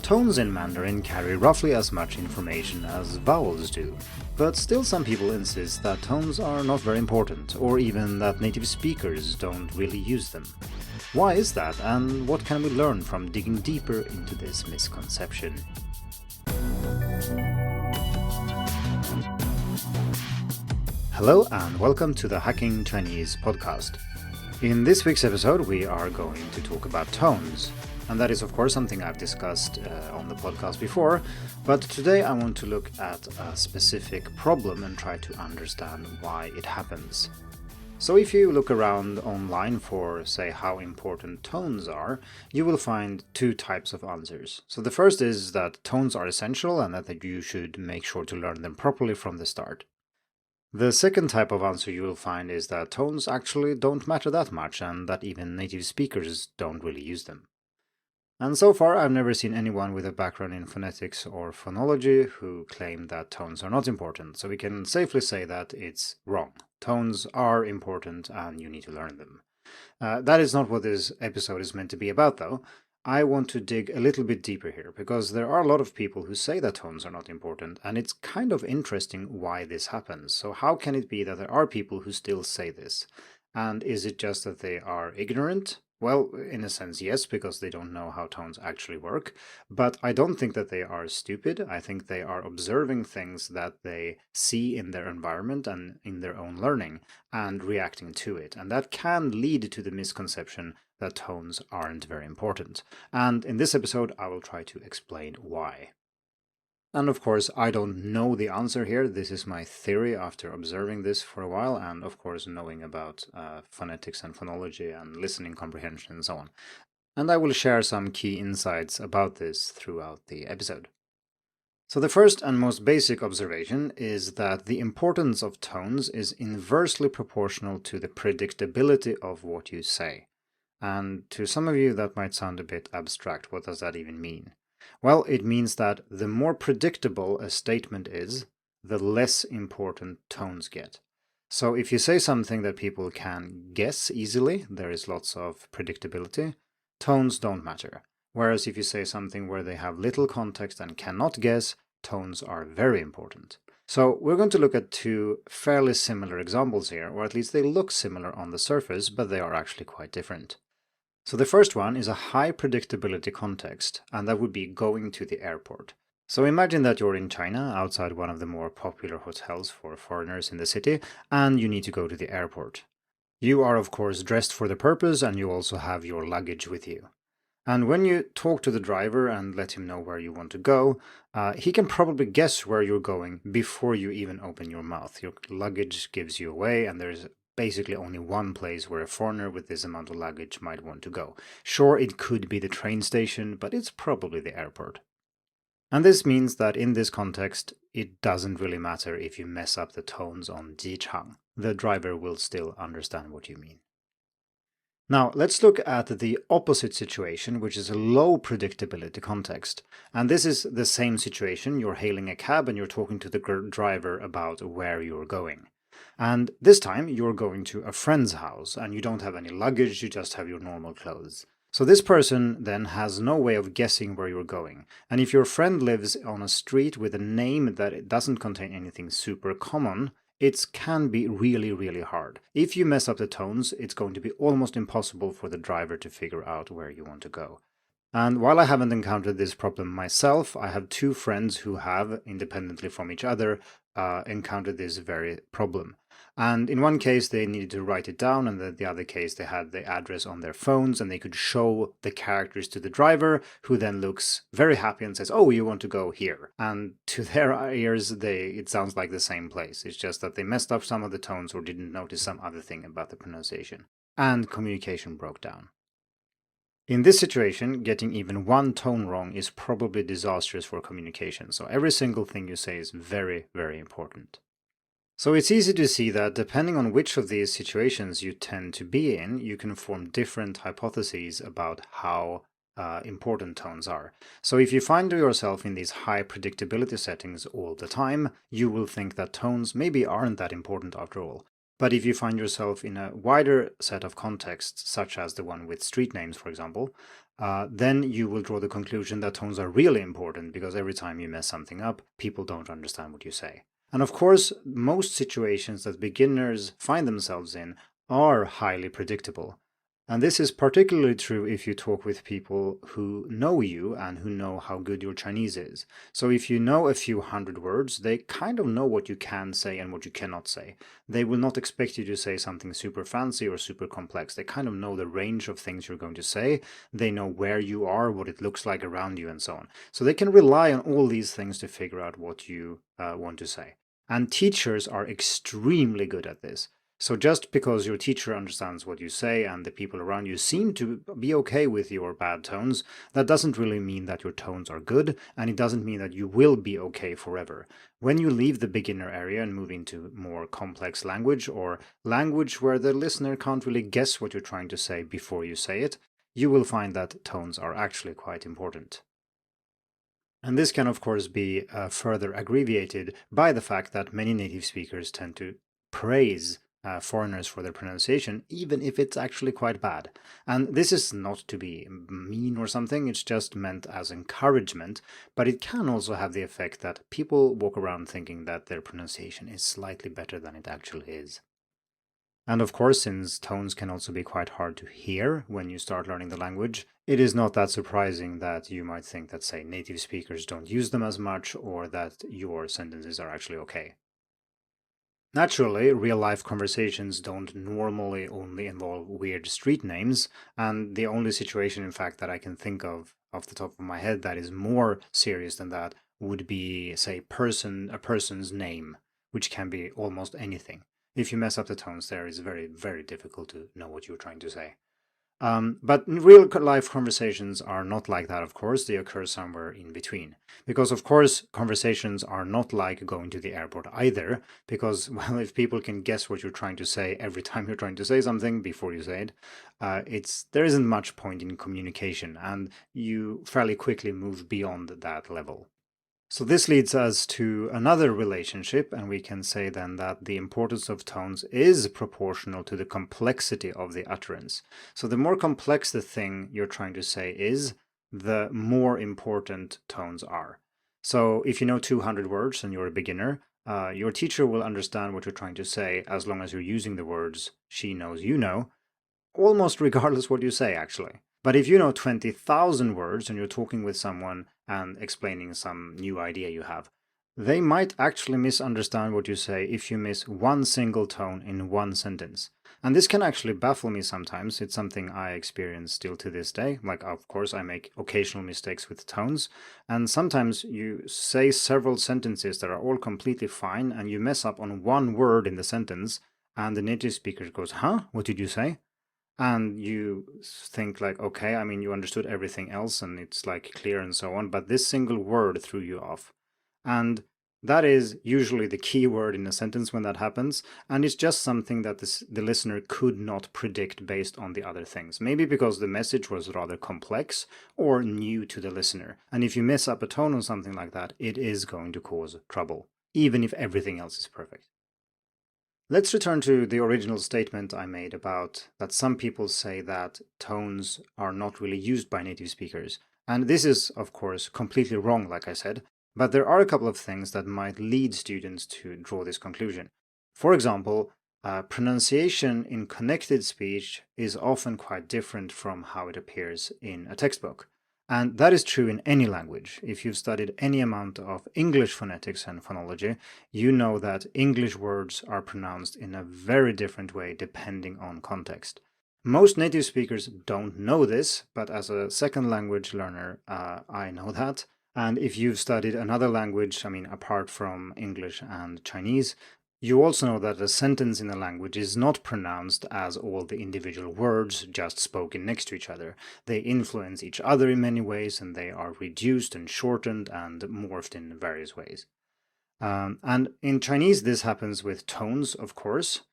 Tones in Mandarin carry roughly as much information as vowels do, but still some people insist that tones are not very important, or even that native speakers don't really use them. Why is that, and what can we learn from digging deeper into this misconception? Hello and welcome to the Hacking Chinese podcast. In this week's episode we are going to talk about tones. And that is of course something I've discussed on the podcast before, but today I want to look at a specific problem and try to understand why it happens. So if you look around online for, say, how important tones are, you will find two types of answers. So the first is that tones are essential and that you should make sure to learn them properly from the start. The second type of answer you will find is that tones actually don't matter that much and that even native speakers don't really use them. And so far, I've never seen anyone with a background in phonetics or phonology who claim that tones are not important, so we can safely say that it's wrong. Tones are important and you need to learn them. That is not what this episode is meant to be about, though. I want to dig a little bit deeper here, because there are a lot of people who say that tones are not important, and it's kind of interesting why this happens. So how can it be that there are people who still say this? And is it just that they are ignorant? Well, in a sense, yes, because they don't know how tones actually work. But I don't think that they are stupid. I think they are observing things that they see in their environment and in their own learning and reacting to it. And that can lead to the misconception that tones aren't very important. And in this episode, I will try to explain why. And of course, I don't know the answer here. This is my theory after observing this for a while and, of course, knowing about phonetics and phonology and listening comprehension and so on. And I will share some key insights about this throughout the episode. So the first and most basic observation is that the importance of tones is inversely proportional to the predictability of what you say. And to some of you, that might sound a bit abstract. What does that even mean? Well, it means that the more predictable a statement is, the less important tones get. So if you say something that people can guess easily, there is lots of predictability, tones don't matter. Whereas if you say something where they have little context and cannot guess, tones are very important. So we're going to look at two fairly similar examples here, or at least they look similar on the surface, but they are actually quite different. So the first one is a high predictability context, and that would be going to the airport. So imagine that you're in China, outside one of the more popular hotels for foreigners in the city, and you need to go to the airport. You are of course dressed for the purpose, and you also have your luggage with you. And when you talk to the driver and let him know where you want to go, he can probably guess where you're going before you even open your mouth. Your luggage gives you away, and there's basically only one place where a foreigner with this amount of luggage might want to go. Sure, it could be the train station, but it's probably the airport. And this means that in this context, it doesn't really matter if you mess up the tones on jichang. The driver will still understand what you mean. Now, let's look at the opposite situation, which is a low predictability context. And this is the same situation. You're hailing a cab and you're talking to the driver about where you're going. And this time you're going to a friend's house and you don't have any luggage, you just have your normal clothes. So this person then has no way of guessing where you're going. And if your friend lives on a street with a name that it doesn't contain anything super common, it can be really, really hard. If you mess up the tones, it's going to be almost impossible for the driver to figure out where you want to go. And while I haven't encountered this problem myself, I have two friends who have, independently from each other, encountered this very problem. And in one case, they needed to write it down, and in the other case, they had the address on their phones, and they could show the characters to the driver, who then looks very happy and says, "Oh, you want to go here." And to their ears, it sounds like the same place. It's just that they messed up some of the tones or didn't notice some other thing about the pronunciation. And communication broke down. In this situation, getting even one tone wrong is probably disastrous for communication, so every single thing you say is very, very important. So it's easy to see that depending on which of these situations you tend to be in, you can form different hypotheses about how important tones are. So if you find yourself in these high predictability settings all the time, you will think that tones maybe aren't that important after all. But if you find yourself in a wider set of contexts, such as the one with street names, for example, then you will draw the conclusion that tones are really important because every time you mess something up, people don't understand what you say. And of course, most situations that beginners find themselves in are highly predictable. And this is particularly true if you talk with people who know you and who know how good your Chinese is. So if you know a few hundred words, they kind of know what you can say and what you cannot say. They will not expect you to say something super fancy or super complex. They kind of know the range of things you're going to say. They know where you are, what it looks like around you, and so on. So they can rely on all these things to figure out what you want to say. And teachers are extremely good at this. So just because your teacher understands what you say and the people around you seem to be okay with your bad tones, that doesn't really mean that your tones are good, and it doesn't mean that you will be okay forever. When you leave the beginner area and move into more complex language, or language where the listener can't really guess what you're trying to say before you say it, you will find that tones are actually quite important. And this can, of course, be further aggravated by the fact that many native speakers tend to praise foreigners for their pronunciation, even if it's actually quite bad. And this is not to be mean or something, it's just meant as encouragement, but it can also have the effect that people walk around thinking that their pronunciation is slightly better than it actually is. And of course, since tones can also be quite hard to hear when you start learning the language, it is not that surprising that you might think that, say, native speakers don't use them as much or that your sentences are actually okay. Naturally, real-life conversations don't normally only involve weird street names, and the only situation, in fact, that I can think of off the top of my head that is more serious than that would be, say, a person's name, which can be almost anything. If you mess up the tones there, it's very, very difficult to know what you're trying to say. But real life conversations are not like that, of course. They occur somewhere in between. Because, of course, conversations are not like going to the airport either. Because, well, if people can guess what you're trying to say every time you're trying to say something before you say it, there isn't much point in communication, and you fairly quickly move beyond that level. So this leads us to another relationship, and we can say then that the importance of tones is proportional to the complexity of the utterance. So the more complex the thing you're trying to say is, the more important tones are. So if you know 200 words and you're a beginner, your teacher will understand what you're trying to say as long as you're using the words she knows you know, almost regardless what you say, actually. But if you know 20,000 words and you're talking with someone and explaining some new idea you have, they might actually misunderstand what you say if you miss one single tone in one sentence. And this can actually baffle me sometimes. It's something I experience still to this day. Like, of course, I make occasional mistakes with tones. And sometimes you say several sentences that are all completely fine, and you mess up on one word in the sentence, and the native speaker goes, "Huh? What did you say?" And you think like, okay, I mean, you understood everything else and it's like clear and so on, but this single word threw you off. And that is usually the key word in a sentence when that happens, and it's just something that the listener could not predict based on the other things. Maybe because the message was rather complex or new to the listener. And if you mess up a tone or something like that, it is going to cause trouble, even if everything else is perfect. Let's return to the original statement I made about that some people say that tones are not really used by native speakers. And this is, of course, completely wrong, like I said, but there are a couple of things that might lead students to draw this conclusion. For example, pronunciation in connected speech is often quite different from how it appears in a textbook. And that is true in any language. If you've studied any amount of English phonetics and phonology, you know that English words are pronounced in a very different way depending on context. Most native speakers don't know this, but as a second language learner, I know that. And if you've studied another language, I mean, apart from English and Chinese, you also know that a sentence in a language is not pronounced as all the individual words just spoken next to each other. They influence each other in many ways, and they are reduced and shortened and morphed in various ways. And in Chinese, this happens with tones, of course.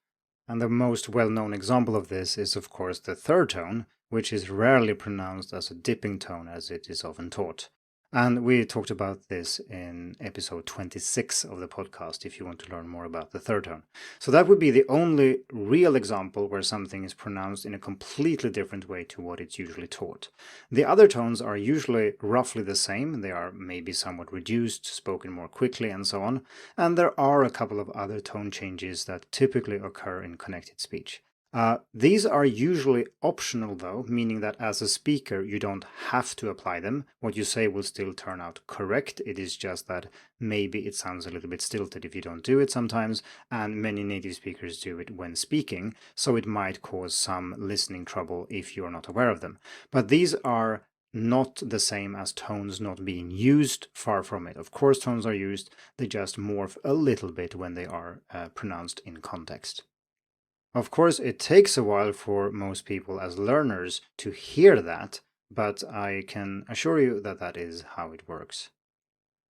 And the most well-known example of this is, of course, the third tone, which is rarely pronounced as a dipping tone as it is often taught. And we talked about this in episode 26 of the podcast if you want to learn more about the third tone. So that would be the only real example where something is pronounced in a completely different way to what it's usually taught. The other tones are usually roughly the same. They are maybe somewhat reduced, spoken more quickly, and so on. And there are a couple of other tone changes that typically occur in connected speech. These are usually optional though, meaning that as a speaker you don't have to apply them. What you say will still turn out correct. It is just that maybe it sounds a little bit stilted if you don't do it sometimes, and many native speakers do it when speaking, so it might cause some listening trouble if you're not aware of them. But these are not the same as tones not being used, far from it. Of course tones are used, they just morph a little bit when they are pronounced in context. Of course, it takes a while for most people as learners to hear that, but I can assure you that that is how it works.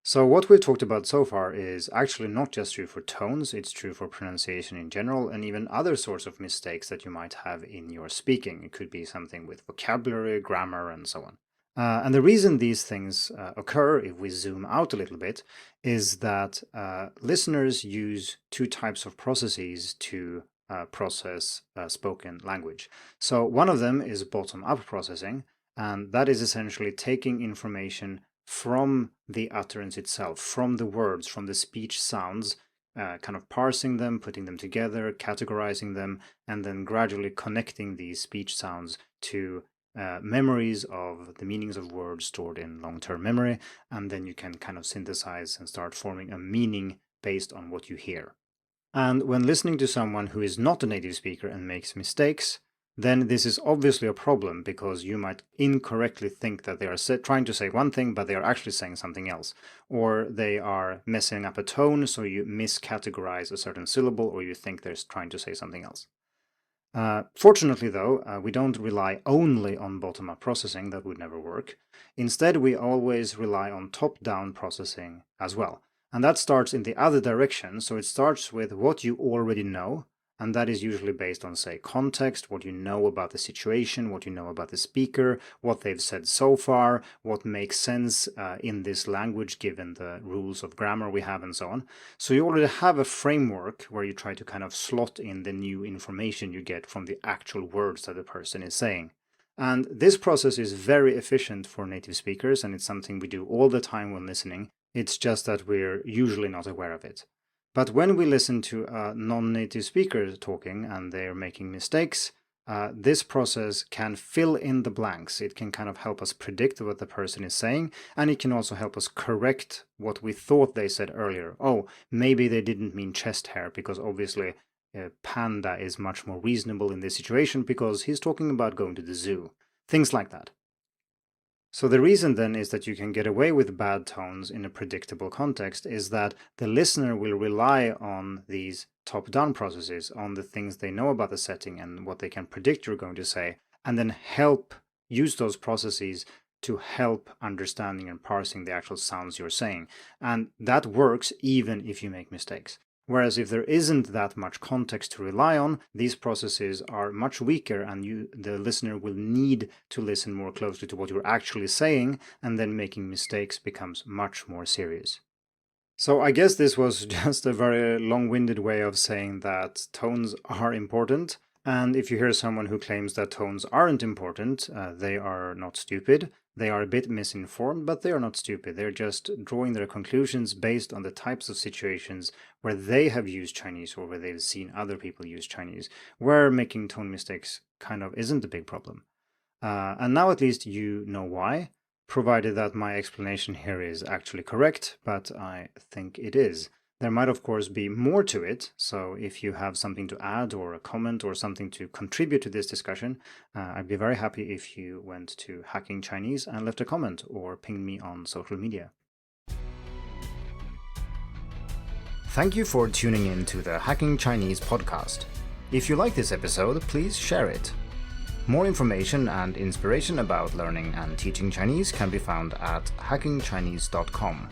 So what we've talked about so far is actually not just true for tones, it's true for pronunciation in general and even other sorts of mistakes that you might have in your speaking. It could be something with vocabulary, grammar, and so on. And the reason these things occur, if we zoom out a little bit, is that listeners use two types of processes to process spoken language. So one of them is bottom-up processing, and that is essentially taking information from the utterance itself, from the words, from the speech sounds, kind of parsing them, putting them together, categorizing them, and then gradually connecting these speech sounds to memories of the meanings of words stored in long-term memory, and then you can kind of synthesize and start forming a meaning based on what you hear. And when listening to someone who is not a native speaker and makes mistakes, then this is obviously a problem because you might incorrectly think that they are trying to say one thing, but they are actually saying something else. Or they are messing up a tone, so you miscategorize a certain syllable, or you think they're trying to say something else. Fortunately, though, we don't rely only on bottom-up processing. That would never work. Instead, we always rely on top-down processing as well. And that starts in the other direction, so it starts with what you already know, and that is usually based on, say, context, what you know about the situation, what you know about the speaker, what they've said so far, what makes sense in this language given the rules of grammar we have, and so on. So you already have a framework where you try to kind of slot in the new information you get from the actual words that the person is saying. And this process is very efficient for native speakers, and it's something we do all the time when listening. It's just that we're usually not aware of it. But when we listen to a non-native speaker talking and they're making mistakes, this process can fill in the blanks. It can kind of help us predict what the person is saying, and it can also help us correct what we thought they said earlier. Oh, maybe they didn't mean chest hair, because obviously panda is much more reasonable in this situation because he's talking about going to the zoo. Things like that. So the reason then is that you can get away with bad tones in a predictable context is that the listener will rely on these top-down processes, on the things they know about the setting and what they can predict you're going to say, and then use those processes to help understanding and parsing the actual sounds you're saying. And that works even if you make mistakes. Whereas if there isn't that much context to rely on, these processes are much weaker and the listener will need to listen more closely to what you're actually saying, and then making mistakes becomes much more serious. So I guess this was just a very long-winded way of saying that tones are important. And if you hear someone who claims that tones aren't important, they are not stupid. They are a bit misinformed, but they are not stupid. They're just drawing their conclusions based on the types of situations where they have used Chinese or where they've seen other people use Chinese, where making tone mistakes kind of isn't a big problem. And now at least you know why, provided that my explanation here is actually correct, but I think it is. There might, of course, be more to it, so if you have something to add or a comment or something to contribute to this discussion, I'd be very happy if you went to Hacking Chinese and left a comment or pinged me on social media. Thank you for tuning in to the Hacking Chinese podcast. If you like this episode, please share it. More information and inspiration about learning and teaching Chinese can be found at hackingchinese.com.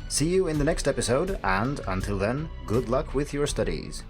See you in the next episode, and until then, good luck with your studies.